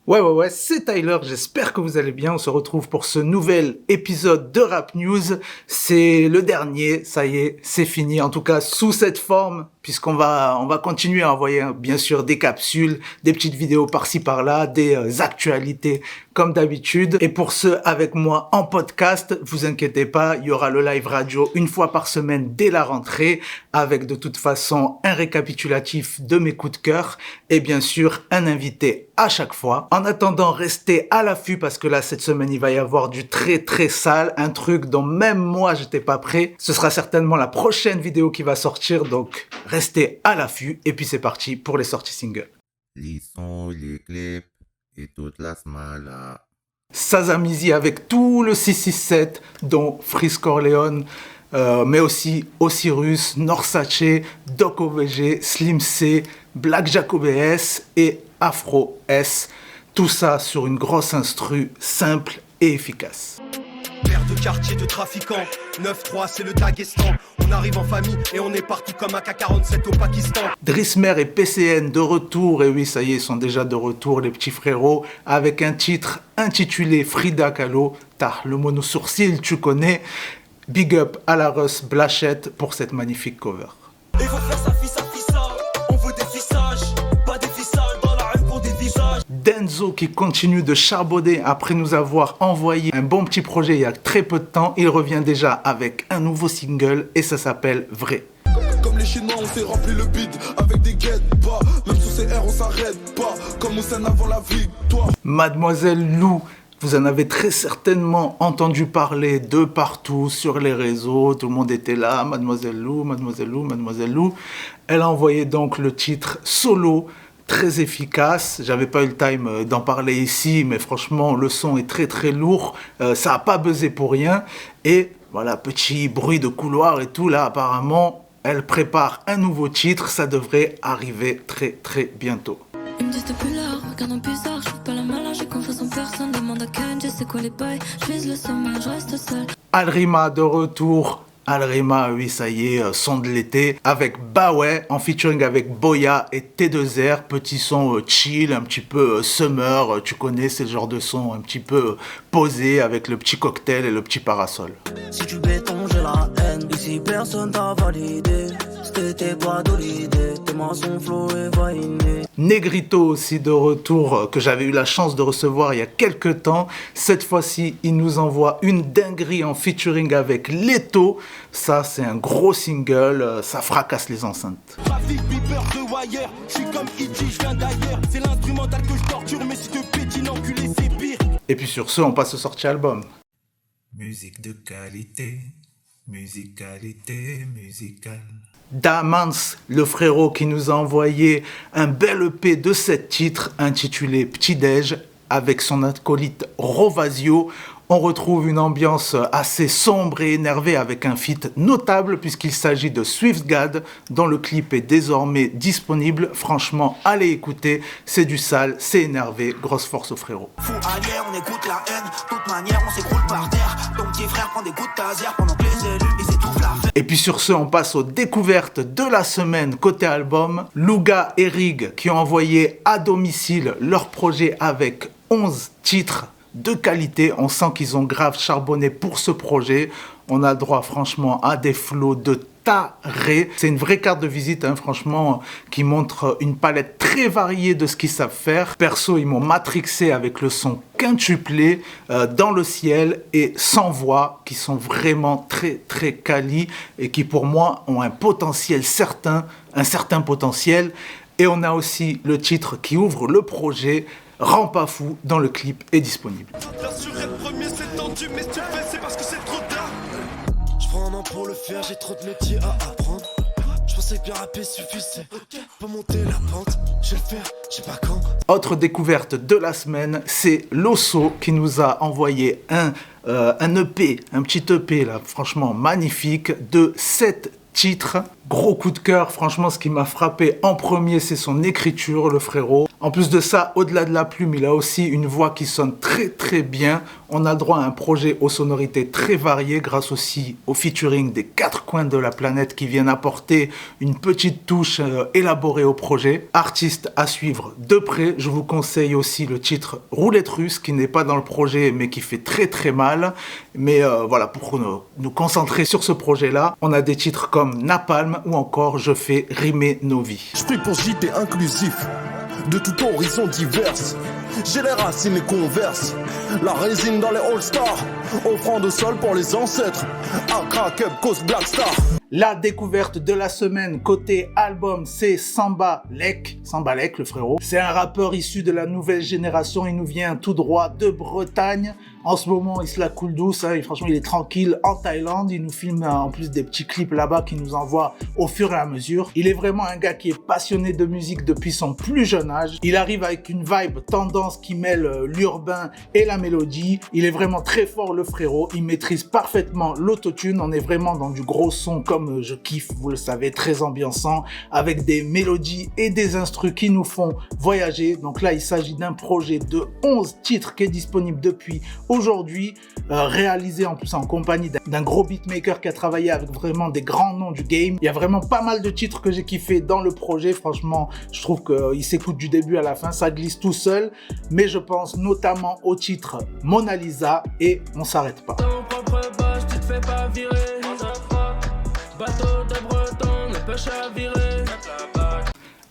Ouais, c'est Tyler, j'espère que vous allez bien. On se retrouve pour ce nouvel épisode de Rap News. C'est le dernier, ça y est, c'est fini. En tout cas, sous cette forme, puisqu'on va continuer à envoyer, bien sûr, des capsules, des petites vidéos par-ci par-là, des actualités comme d'habitude. Et pour ceux avec moi en podcast, vous inquiétez pas, il y aura le live radio une fois par semaine dès la rentrée, avec de toute façon un récapitulatif de mes coups de cœur et bien sûr un invité à chaque fois. En attendant, restez à l'affût parce que là, cette semaine, il va y avoir du très sale, un truc dont même moi, j'étais pas prêt. Ce sera certainement la prochaine vidéo qui va sortir, donc restez à l'affût. Et puis c'est parti pour les sorties singles. Les sons, les clips et toute la smala. Sazamizi avec tout le 667, dont Freeze Corleone, mais aussi Osiris, Norsace, Doc OVG, Slim C, Black Jacob S et Afro S. Tout ça sur une grosse instru simple et efficace. Père de quartier de trafiquants, 9-3 c'est le Daghestan. On arrive en famille et on est parti comme un K-47 au Pakistan. Drismer et PCN de retour, et oui ça y est, ils sont déjà de retour les petits frérots, avec un titre intitulé Frida Kahlo. T'as le mono sourcil, tu connais. Big up à la Russ Blachette pour cette magnifique cover. Et faut faire sa fille, on veut des fissages, pas des fissages dans la rue pour des visages. Denzo qui continue de charbonner après nous avoir envoyé un bon petit projet il y a très peu de temps. Il revient déjà avec un nouveau single et ça s'appelle Vrai. Comme les Chinois, on s'est rempli le bide avec des guettes bas. Même sous ces airs, on s'arrête pas. Comme Hussein avant la victoire. Mademoiselle Lou, vous en avez très certainement entendu parler de partout sur les réseaux. Tout le monde était là. Mademoiselle Lou, Mademoiselle Lou, Mademoiselle Lou. Elle a envoyé donc le titre Solo. Très efficace, j'avais pas eu le time d'en parler ici, mais franchement le son est très lourd, ça a pas buzzé pour rien, et voilà, petit bruit de couloir et tout, là apparemment elle prépare un nouveau titre, ça devrait arriver très bientôt. Ils me disent depuis là, regardant bizarre, je fais pas la malin, j'ai confiance en personne, demande à Ken, je sais quoi les bails, je vise le sommet, je reste seul. Alrima de retour. Alrima, oui, ça y est, son de l'été, avec Baweh, en featuring avec Boya et T2R, petit son chill, un petit peu summer, tu connais, c'est le genre de son un petit peu posé, avec le petit cocktail et le petit parasol. Si tu béton, j'ai la haine, ici personne t'a validé, c'était pas de l'idée, tes mensonges flow et vainé. Negrito aussi de retour, que j'avais eu la chance de recevoir il y a quelques temps. Cette fois-ci, il nous envoie une dinguerie en featuring avec Leto. Ça, c'est un gros single, ça fracasse les enceintes. Trafic, beeper de wire, je suis comme E.T., je viens d'ailleurs. C'est l'instrumental que je torture, mais si te pétine enculé, c'est pire. Et puis sur ce, on passe au sorti album. Musique de qualité, musicalité musicale. Damans, le frérot qui nous a envoyé un bel EP de 7 titres intitulé Petit Déj avec son acolyte Rovazio. On retrouve une ambiance assez sombre et énervée avec un feat notable puisqu'il s'agit de SwiftGad dont le clip est désormais disponible. Franchement, allez écouter, c'est du sale, c'est énervé, grosse force au frérot. Fou allière, on écoute la haine, toute manière on s'écroule par terre. Ton petit frère prend des coups de taser pendant que les élus ils étouffent la fête. Et puis sur ce, on passe aux découvertes de la semaine côté album. Luga et Rig qui ont envoyé à domicile leur projet avec 11 titres de qualité. On sent qu'ils ont grave charbonné pour ce projet. On a droit franchement à des flows de taré. C'est une vraie carte de visite, hein, franchement, qui montre une palette très variée de ce qu'ils savent faire. Perso, ils m'ont matrixé avec le son quintuplé dans le ciel et sans voix, qui sont vraiment très quali et qui pour moi ont un potentiel certain, un certain potentiel. Et on a aussi le titre qui ouvre le projet, Rends pas fou, dans le clip est disponible. Bien sûr, être premier, c'est tendu, mais si tu le fais, c'est parce que c'est trop tard. Je prends un an pour le faire, j'ai trop de métiers à apprendre. Je pensais que bien rapper suffisait pour monter la pente. Je vais le faire, je sais pas quand. Autre découverte de la semaine, c'est Loso qui nous a envoyé un EP, un petit EP là, franchement magnifique, de 7 titres. Gros coup de cœur, franchement ce qui m'a frappé en premier c'est son écriture, le frérot. En plus de ça, au-delà de la plume, il a aussi une voix qui sonne très très bien. On a le droit à un projet aux sonorités très variées grâce aussi au featuring des 4 coins de la planète qui viennent apporter une petite touche élaborée au projet. Artiste à suivre de près, je vous conseille aussi le titre Roulette Russe qui n'est pas dans le projet mais qui fait très très mal. Mais voilà, pour nous concentrer sur ce projet-là, on a des titres comme Napalm ou encore Je fais rimer nos vies. Je prie pour JT inclusif, de tout horizon divers. J'ai les racines et converse, la résine dans les All-Stars, offrande au sol pour les ancêtres, Accra, Cup, Coast, Black Star. La découverte de la semaine côté album, c'est Samba Lek, le frérot. C'est un rappeur issu de la nouvelle génération, il nous vient tout droit de Bretagne. En ce moment, il se la coule douce, hein, et franchement, il est tranquille en Thaïlande. Il nous filme en plus des petits clips là-bas qu'il nous envoie au fur et à mesure. Il est vraiment un gars qui est passionné de musique depuis son plus jeune âge. Il arrive avec une vibe tendance qui mêle l'urbain et la mélodie. Il est vraiment très fort, le frérot. Il maîtrise parfaitement l'autotune. On est vraiment dans du gros son comme je kiffe, vous le savez, très ambiançant, avec des mélodies et des instrus qui nous font voyager. Donc là, il s'agit d'un projet de 11 titres qui est disponible depuis aujourd'hui, réalisé en plus en compagnie d'un gros beatmaker qui a travaillé avec vraiment des grands noms du game. Il y a vraiment pas mal de titres que j'ai kiffé dans le projet. Franchement, je trouve qu'il s'écoute du début à la fin, ça glisse tout seul. Mais je pense notamment au titre Mona Lisa et On s'arrête pas.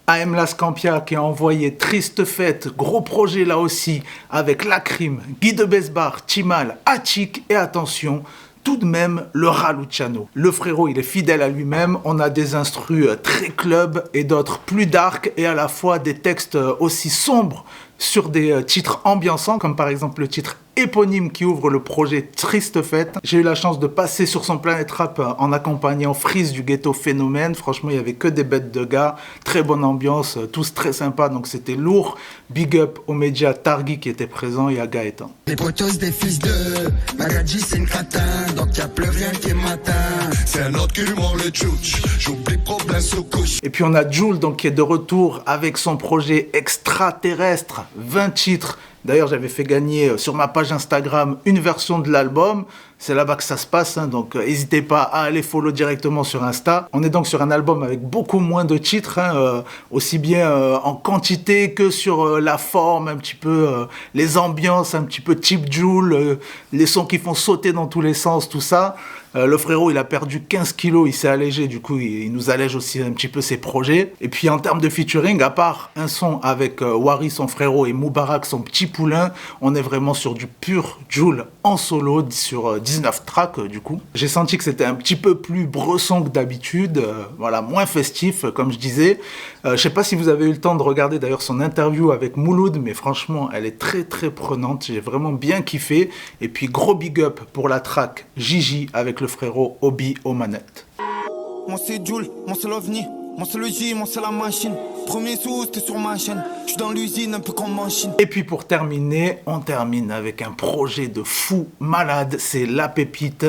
AM La Scampia qui a envoyé Triste Fête, gros projet là aussi, avec Lacrim, Guy de Besbar, Timal, Hachik et attention, tout de même le Raluciano. Le frérot, il est fidèle à lui-même, on a des instrus très club et d'autres plus dark et à la fois des textes aussi sombres sur des titres ambiançants comme par exemple le titre éponyme qui ouvre le projet Triste Fête. J'ai eu la chance de passer sur son Planet Rap en accompagnant Freeze du Ghetto Phénomène. Franchement, il y avait que des bêtes de gars, très bonne ambiance, tous très sympas, donc c'était lourd. Big up aux médias Targui qui était présent et à Gaëtan. Les potos des fils de Magadji, c'est une catin, donc y'a plus rien qui est matin. C'est un autre qui mord le tchouch, j'oublie problème sous couche. Et puis on a Jul donc qui est de retour avec son projet Extraterrestre, 20 titres. D'ailleurs, j'avais fait gagner sur ma page Instagram une version de l'album. C'est là-bas que ça se passe, hein, donc n'hésitez pas à aller follow directement sur Insta. On est donc sur un album avec beaucoup moins de titres, hein, aussi bien en quantité que sur la forme, un petit peu les ambiances, un petit peu type Jul, les sons qui font sauter dans tous les sens, tout ça. Le frérot, il a perdu 15 kilos, il s'est allégé, du coup, il nous allège aussi un petit peu ses projets. Et puis, en termes de featuring, à part un son avec Wari, son frérot, et Moubarak, son petit poulain, on est vraiment sur du pur Jul en solo, sur 19 tracks, du coup. J'ai senti que c'était un petit peu plus bresson que d'habitude, voilà, moins festif, comme je disais. Je sais pas si vous avez eu le temps de regarder d'ailleurs son interview avec Mouloud, mais franchement, elle est très très prenante, j'ai vraiment bien kiffé. Et puis, gros big up pour la track Gigi avec le frérot Obi aux manettes. Moi c'est Jul, moi c'est l'OVNI, moi c'est le J, moi c'est la machine. Premier sous, c'était sur ma chaîne, je suis dans l'usine un peu comme en Chine. Et puis pour terminer, on termine avec un projet de fou malade, c'est La Pépite,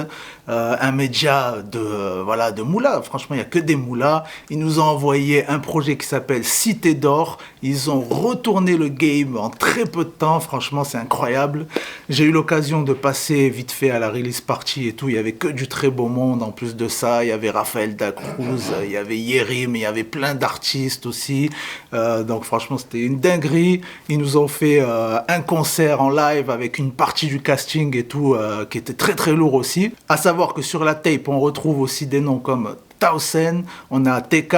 un média de Moula. Franchement, il n'y a que des Moulas. Ils nous ont envoyé un projet qui s'appelle Cité d'Or. Ils ont retourné le game en très peu de temps. Franchement, c'est incroyable. J'ai eu l'occasion de passer vite fait à la release party et tout. Il n'y avait que du très beau monde. En plus de ça, il y avait Raphaël Dacruz, il y avait Yérim, il y avait plein d'artistes aussi. Donc franchement, c'était une dinguerie. Ils nous ont fait un concert en live avec une partie du casting et tout qui était très très lourd aussi. À savoir que sur la tape, on retrouve aussi des noms comme Tausen, on a TK,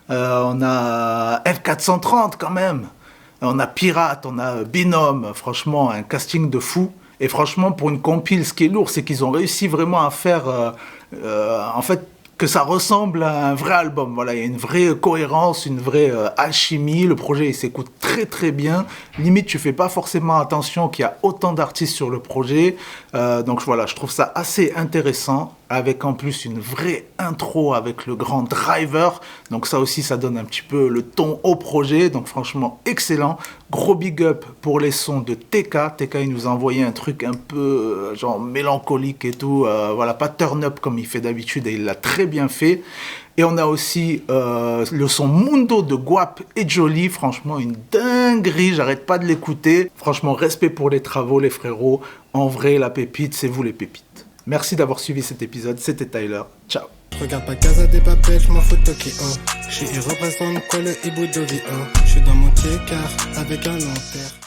on a F430 quand même, on a Pirate, on a Binôme. Franchement, un casting de fou. Et franchement, pour une compile, ce qui est lourd, c'est qu'ils ont réussi vraiment à faire, en fait, que ça ressemble à un vrai album. Voilà, il y a une vraie cohérence, une vraie alchimie. Le projet, il s'écoute très très bien. Limite, tu fais pas forcément attention qu'il y a autant d'artistes sur le projet. Donc voilà, je trouve ça assez intéressant. avec en plus une vraie intro avec le grand Driver. Donc ça aussi, ça donne un petit peu le ton au projet. Donc franchement, excellent. Gros big up pour les sons de TK. TK, il nous a envoyé un truc un peu genre mélancolique et tout. Voilà, pas turn up comme il fait d'habitude et il l'a très bien fait. Et on a aussi le son Mundo de Guap et Jolie. Franchement, une dinguerie. J'arrête pas de l'écouter. Franchement, respect pour les travaux, les frérots. En vrai, la pépite, c'est vous les pépites. Merci d'avoir suivi cet épisode. C'était Tyler. Ciao. Regarde pas Casa des Papel, j'm'en fous Tokyo. J'suis représente quoi le hibou de vie. J'suis dans mon T-car avec un long terre.